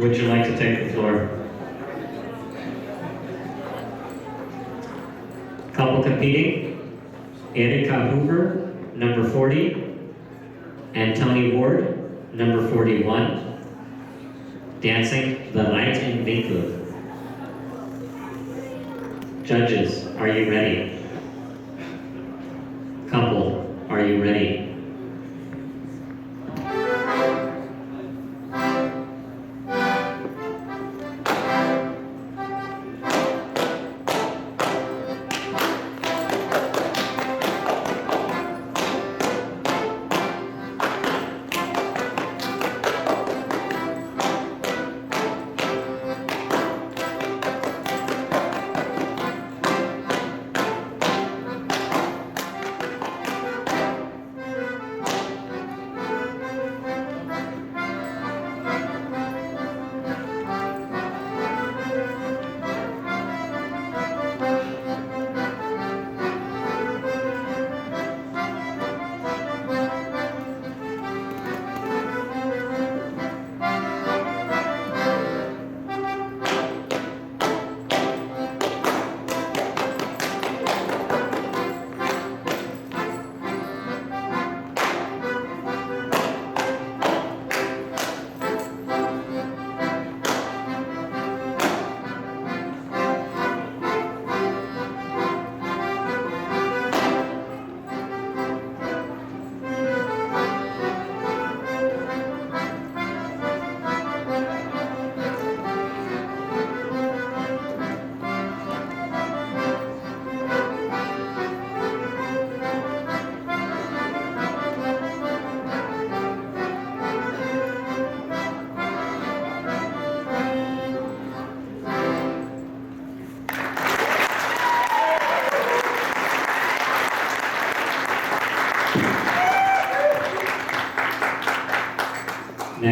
Would you like to take the floor? Couple competing, Erika Hoover, number 40, and Tony Ward, number 41, dancing the Reir Im Winkl. Judges, are you ready? Couple, are you ready?